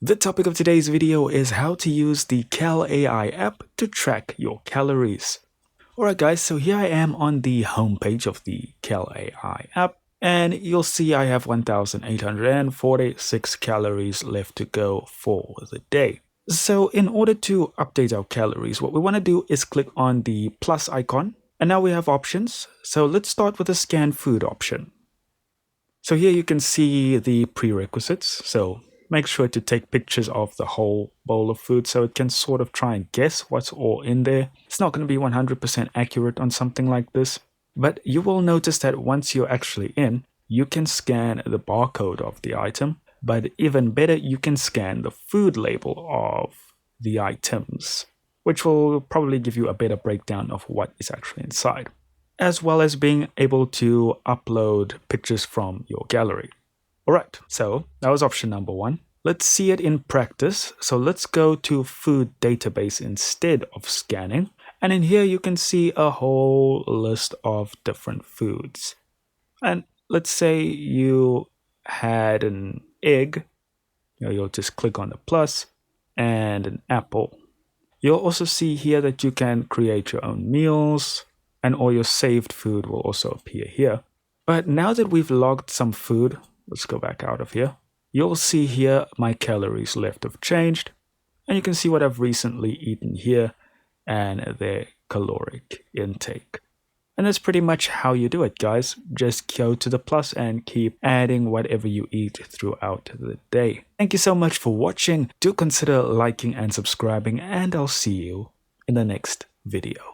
The topic of today's video is how to use the Cal AI app to track your calories. Alright guys, so here I am on the homepage of the Cal AI app, and you'll see I have 1,846 calories left to go for the day. So in order to update our calories, what we want to do is click on the plus icon, and now we have options. So let's start with the scan food option. So here you can see the prerequisites. So make sure to take pictures of the whole bowl of food so it can sort of try and guess what's all in there. It's not going to be 100% accurate on something like this, but you will notice that once you're actually in, you can scan the barcode of the item, but even better, you can scan the food label of the items, which will probably give you a better breakdown of what is actually inside, as well as being able to upload pictures from your gallery. Alright, so that was option number one. Let's see it in practice. So let's go to food database instead of scanning. And in here you can see a whole list of different foods. And let's say you had an egg, you'll just click on the plus, and an apple. You'll also see here that you can create your own meals, and all your saved food will also appear here. But now that we've logged some food, let's go back out of here. You'll see here my calories left have changed, and you can see what I've recently eaten here and their caloric intake. And that's pretty much how you do it, guys. Just go to the plus and keep adding whatever you eat throughout the day. Thank you so much for watching. Do consider liking and subscribing, and I'll see you in the next video.